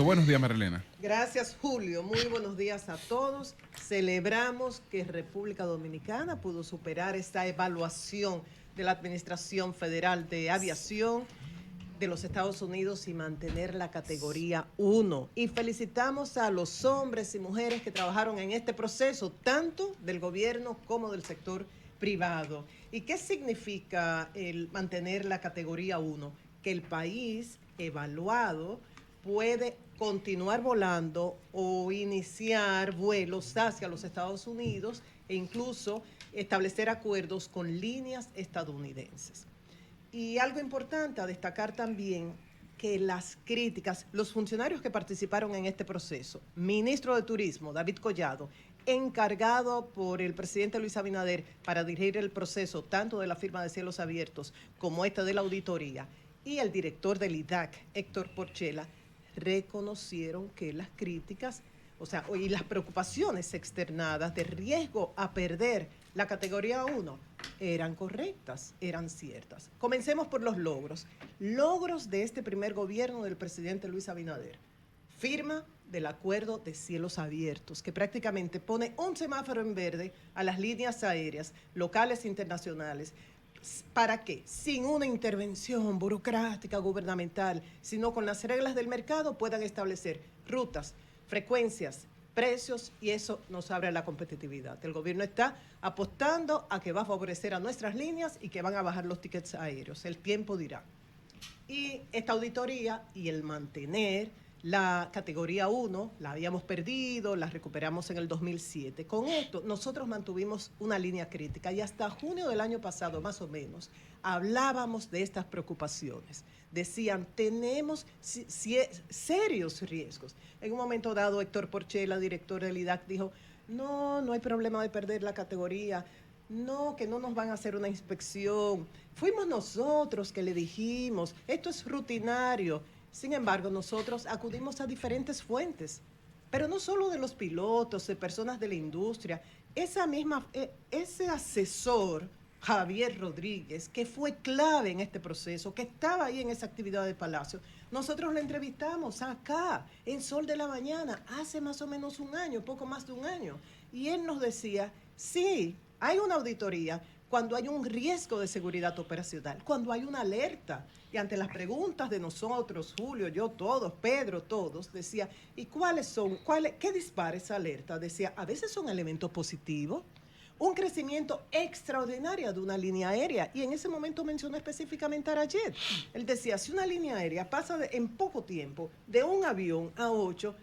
Aeropuerto. Buenos días, Marilena. Gracias, Julio. Muy buenos días a todos. Celebramos que República Dominicana pudo superar esta evaluación de la Administración Federal de Aviación de los Estados Unidos y mantener la categoría 1. Y felicitamos a los hombres y mujeres que trabajaron en este proceso, tanto del gobierno como del sector privado. ¿Y qué significa el mantener la categoría 1? Que el país evaluado puede continuar volando o iniciar vuelos hacia los Estados Unidos e incluso establecer acuerdos con líneas estadounidenses. Y algo importante a destacar también, que las críticas, los funcionarios que participaron en este proceso, ministro de Turismo, David Collado, encargado por el presidente Luis Abinader para dirigir el proceso tanto de la firma de Cielos Abiertos como este de la auditoría, y el director del IDAC, Héctor Porchela, reconocieron que las críticas, y las preocupaciones externadas de riesgo a perder la categoría 1 eran correctas, eran ciertas. Comencemos por los logros. Logros de este primer gobierno del presidente Luis Abinader. Firma del acuerdo de Cielos Abiertos, que prácticamente pone un semáforo en verde a las líneas aéreas locales e internacionales. ¿Para qué? Sin una intervención burocrática gubernamental, sino con las reglas del mercado puedan establecer rutas, frecuencias, precios, y eso nos abre la competitividad. El gobierno está apostando a que va a favorecer a nuestras líneas y que van a bajar los tickets aéreos. El tiempo dirá. Y esta auditoría y el mantener la categoría 1, la habíamos perdido, la recuperamos en el 2007. Con esto, nosotros mantuvimos una línea crítica y hasta junio del año pasado, más o menos, hablábamos de estas preocupaciones. Decían, tenemos serios riesgos. En un momento dado, Héctor Porchela, director del IDAC, dijo, no hay problema de perder la categoría. No, que no nos van a hacer una inspección. Fuimos nosotros que le dijimos, esto es rutinario. Sin embargo, nosotros acudimos a diferentes fuentes, pero no solo de los pilotos, de personas de la industria. Ese asesor, Javier Rodríguez, que fue clave en este proceso, que estaba ahí en esa actividad de Palacio, nosotros lo entrevistamos acá, en Sol de la Mañana, hace más o menos un año, poco más de un año. Y él nos decía, sí, hay una auditoría cuando hay un riesgo de seguridad operacional, cuando hay una alerta. Y ante las preguntas de nosotros, Julio, yo, todos, Pedro, todos, decía, ¿y qué dispara esa alerta? Decía, a veces son elementos positivos, un crecimiento extraordinario de una línea aérea. Y en ese momento mencionó específicamente a Arayet. Él decía, si una línea aérea pasa en poco tiempo de un avión a 8,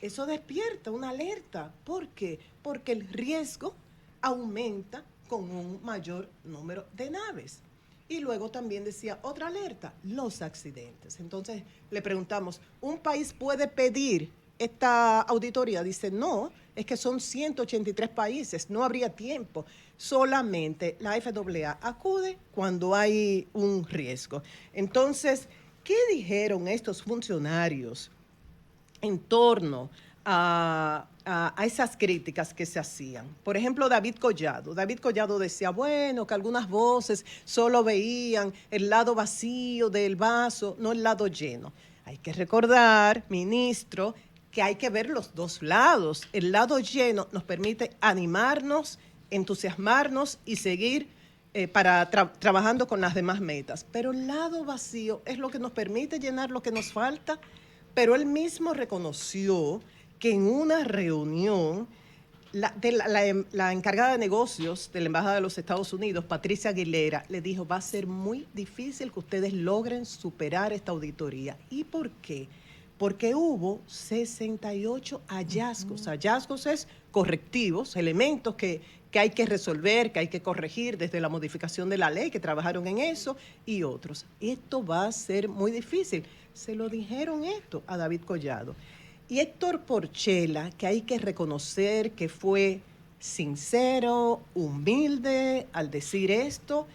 eso despierta una alerta. ¿Por qué? Porque el riesgo aumenta con un mayor número de naves. Y luego también decía otra alerta, los accidentes. Entonces le preguntamos, ¿un país puede pedir esta auditoría? Dice, no, es que son 183 países, no habría tiempo. Solamente la FAA acude cuando hay un riesgo. Entonces, ¿qué dijeron estos funcionarios en torno a esas críticas que se hacían? Por ejemplo, David Collado decía, bueno, que algunas voces solo veían el lado vacío del vaso, no el lado lleno. Hay que recordar, ministro, que hay que ver los dos lados. El lado lleno nos permite animarnos, entusiasmarnos y seguir trabajando con las demás metas. Pero el lado vacío es lo que nos permite llenar lo que nos falta. Pero él mismo reconoció que en una reunión la encargada de negocios de la Embajada de los Estados Unidos, Patricia Aguilera, le dijo, va a ser muy difícil que ustedes logren superar esta auditoría. ¿Y por qué? Porque hubo 68 hallazgos. Hallazgos es correctivos, elementos que hay que resolver, que hay que corregir desde la modificación de la ley, que trabajaron en eso, y otros. Esto va a ser muy difícil. Se lo dijeron esto a David Collado. Y Héctor Porchela, que hay que reconocer que fue sincero, humilde al decir esto,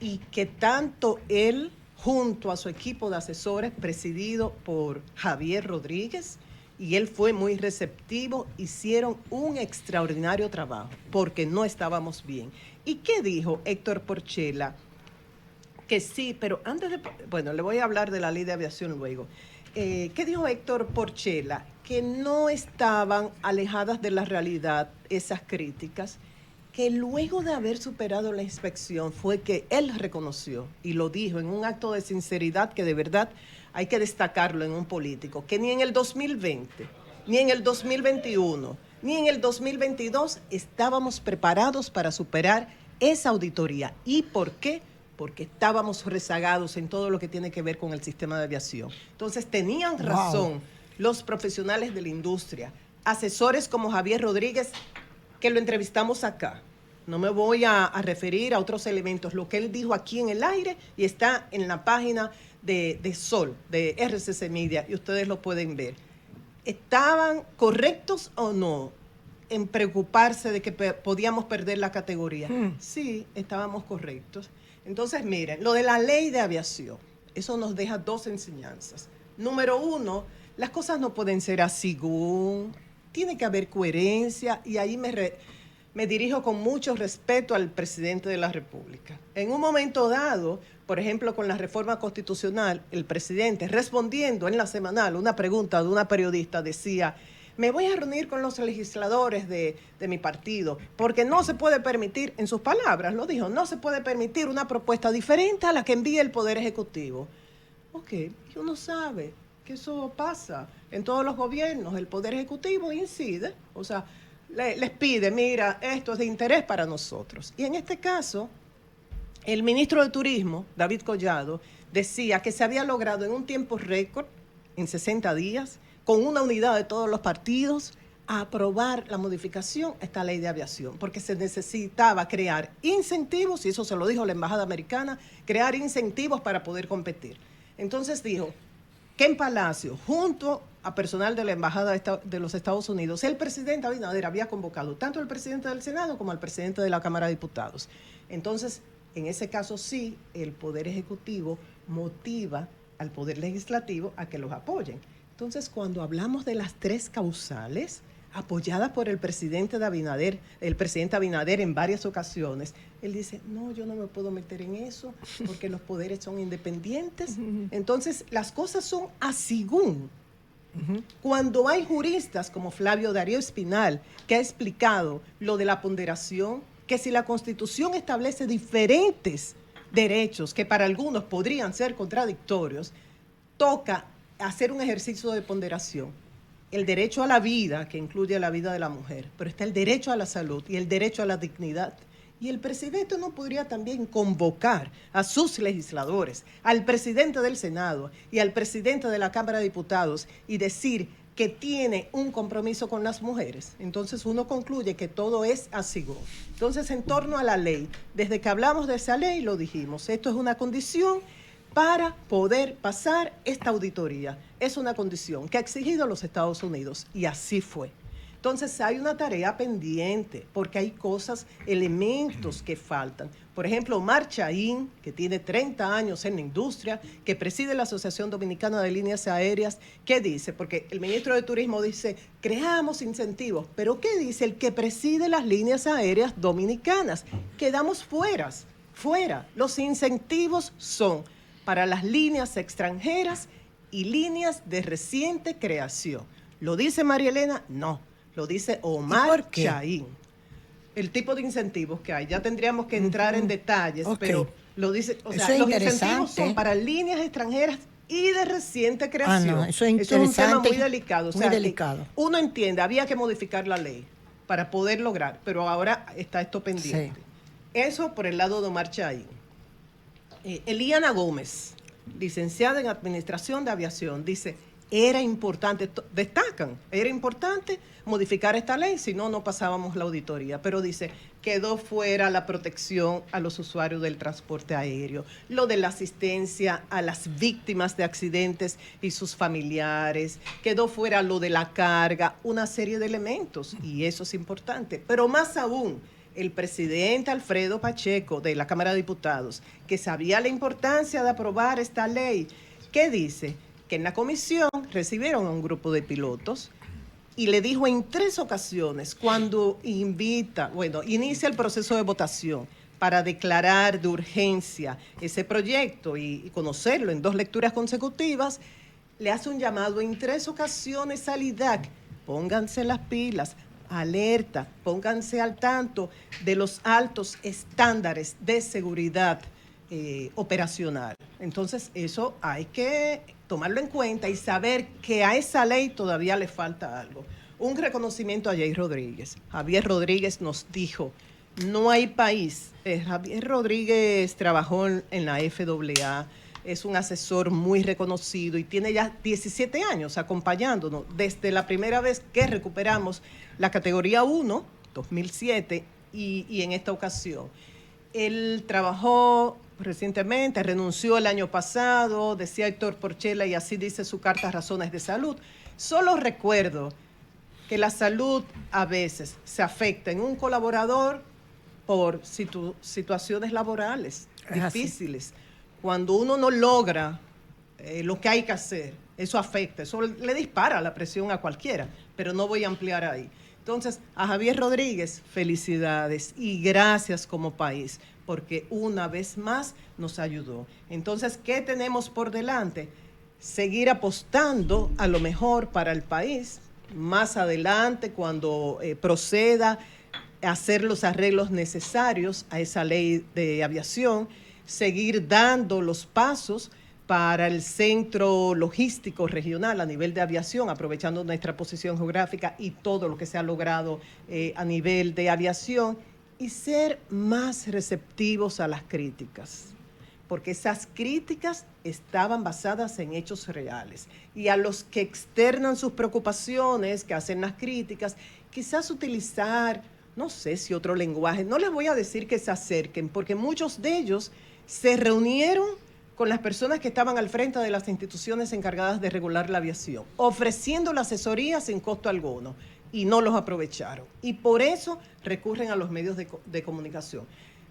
y que tanto él, junto a su equipo de asesores, presidido por Javier Rodríguez, y él fue muy receptivo, hicieron un extraordinario trabajo, porque no estábamos bien. ¿Y qué dijo Héctor Porchela? Que sí, pero le voy a hablar de la ley de aviación luego, ¿qué dijo Héctor Porchela? Que no estaban alejadas de la realidad esas críticas, que luego de haber superado la inspección fue que él reconoció y lo dijo en un acto de sinceridad que de verdad hay que destacarlo en un político, que ni en el 2020, ni en el 2021, ni en el 2022 estábamos preparados para superar esa auditoría. ¿Y por qué? Porque estábamos rezagados en todo lo que tiene que ver con el sistema de aviación. Entonces tenían razón los profesionales de la industria, asesores como Javier Rodríguez, que lo entrevistamos acá. No me voy a referir a otros elementos, lo que él dijo aquí en el aire y está en la página de Sol, de RCC Media, y ustedes lo pueden ver. ¿Estaban correctos o no en preocuparse de que podíamos perder la categoría? Sí, estábamos correctos. Entonces, miren, lo de la ley de aviación, eso nos deja dos enseñanzas. Número uno, las cosas no pueden ser así, tiene que haber coherencia, y ahí me dirijo con mucho respeto al presidente de la República. En un momento dado, por ejemplo, con la reforma constitucional, el presidente, respondiendo en la semanal una pregunta de una periodista, decía: me voy a reunir con los legisladores de mi partido, porque no se puede permitir, en sus palabras lo dijo, no se puede permitir una propuesta diferente a la que envíe el Poder Ejecutivo. Ok, y uno sabe que eso pasa en todos los gobiernos. El Poder Ejecutivo incide, o sea, les pide, mira, esto es de interés para nosotros. Y en este caso, el ministro de Turismo, David Collado, decía que se había logrado en un tiempo récord, en 60 días, con una unidad de todos los partidos, a aprobar la modificación a esta ley de aviación, porque se necesitaba crear incentivos, y eso se lo dijo la Embajada Americana, crear incentivos para poder competir. Entonces dijo que en Palacio, junto a personal de la Embajada de los Estados Unidos, el presidente Abinader había convocado tanto al presidente del Senado como al presidente de la Cámara de Diputados. Entonces, en ese caso sí, el Poder Ejecutivo motiva al Poder Legislativo a que los apoyen. Entonces, cuando hablamos de las tres causales, apoyadas por el presidente Abinader en varias ocasiones, él dice, no, yo no me puedo meter en eso porque los poderes son independientes. Entonces, las cosas son asigún. Cuando hay juristas como Flavio Darío Espinal, que ha explicado lo de la ponderación, que si la Constitución establece diferentes derechos que para algunos podrían ser contradictorios, toca hacer un ejercicio de ponderación. El derecho a la vida, que incluye la vida de la mujer, pero está el derecho a la salud y el derecho a la dignidad. Y el presidente no podría también convocar a sus legisladores, al presidente del Senado y al presidente de la Cámara de Diputados y decir que tiene un compromiso con las mujeres. Entonces uno concluye que todo es así. Entonces, en torno a la ley, desde que hablamos de esa ley lo dijimos, esto es una condición para poder pasar esta auditoría. Es una condición que ha exigido los Estados Unidos y así fue. Entonces hay una tarea pendiente porque hay cosas, elementos que faltan. Por ejemplo, Omar Chaín, que tiene 30 años en la industria, que preside la Asociación Dominicana de Líneas Aéreas, ¿qué dice? Porque el ministro de Turismo dice, creamos incentivos, pero ¿qué dice el que preside las líneas aéreas dominicanas? Quedamos fuera. Los incentivos son para las líneas extranjeras y líneas de reciente creación. ¿Lo dice María Elena? No, lo dice Omar Chaín. El tipo de incentivos que hay, ya tendríamos que entrar en detalles, pero lo dice, o sea, los incentivos son para líneas extranjeras y de reciente creación. Eso es un tema muy delicado. Muy delicado. Uno entiende, había que modificar la ley para poder lograr, pero ahora está esto pendiente. Sí. Eso por el lado de Omar Chaín. Eliana Gómez, licenciada en Administración de Aviación, dice, era importante modificar esta ley, si no, no pasábamos la auditoría. Pero dice, quedó fuera la protección a los usuarios del transporte aéreo, lo de la asistencia a las víctimas de accidentes y sus familiares, quedó fuera lo de la carga, una serie de elementos, y eso es importante. Pero más aún, el presidente Alfredo Pacheco de la Cámara de Diputados, que sabía la importancia de aprobar esta ley, ¿qué dice? Que en la comisión recibieron a un grupo de pilotos y le dijo en 3 ocasiones, cuando inicia el proceso de votación para declarar de urgencia ese proyecto y conocerlo en 2 lecturas consecutivas, le hace un llamado en 3 ocasiones al IDAC. Pónganse las pilas, alerta, pónganse al tanto de los altos estándares de seguridad operacional. Entonces, eso hay que tomarlo en cuenta y saber que a esa ley todavía le falta algo. Un reconocimiento a Jair Rodríguez. Javier Rodríguez nos dijo, no hay país. Javier Rodríguez trabajó en la FAA, es un asesor muy reconocido y tiene ya 17 años acompañándonos desde la primera vez que recuperamos la categoría 1, 2007, y en esta ocasión. Él trabajó recientemente, renunció el año pasado, decía Héctor Porchela, y así dice su carta Razones de Salud. Solo recuerdo que la salud a veces se afecta en un colaborador por situaciones laborales difíciles. Cuando uno no logra lo que hay que hacer, eso afecta, eso le dispara la presión a cualquiera, pero no voy a ampliar ahí. Entonces, a Javier Rodríguez, felicidades y gracias como país, porque una vez más nos ayudó. Entonces, ¿qué tenemos por delante? Seguir apostando a lo mejor para el país, más adelante cuando proceda a hacer los arreglos necesarios a esa ley de aviación, seguir dando los pasos para el centro logístico regional a nivel de aviación, aprovechando nuestra posición geográfica y todo lo que se ha logrado a nivel de aviación, y ser más receptivos a las críticas, porque esas críticas estaban basadas en hechos reales. Y a los que externan sus preocupaciones, que hacen las críticas, quizás utilizar, no sé si otro lenguaje, no les voy a decir que se acerquen, porque muchos de ellos se reunieron con las personas que estaban al frente de las instituciones encargadas de regular la aviación, ofreciendo la asesoría sin costo alguno, y no los aprovecharon. Y por eso recurren a los medios de comunicación.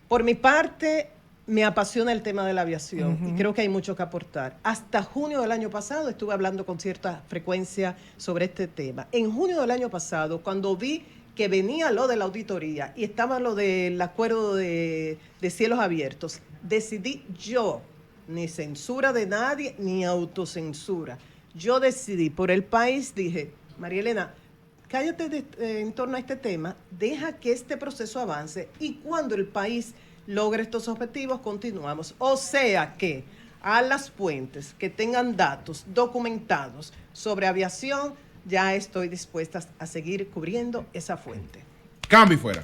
Por mi parte, me apasiona el tema de la aviación y creo que hay mucho que aportar. Hasta junio del año pasado estuve hablando con cierta frecuencia sobre este tema. En junio del año pasado, cuando vi que venía lo de la auditoría y estaba lo del acuerdo de cielos abiertos, decidí yo, ni censura de nadie, ni autocensura. Yo decidí por el país, dije, María Elena, cállate en torno a este tema, deja que este proceso avance y cuando el país logre estos objetivos, continuamos. O sea que a las fuentes que tengan datos documentados sobre aviación, ya estoy dispuesta a seguir cubriendo esa fuente. Cambio y fuera.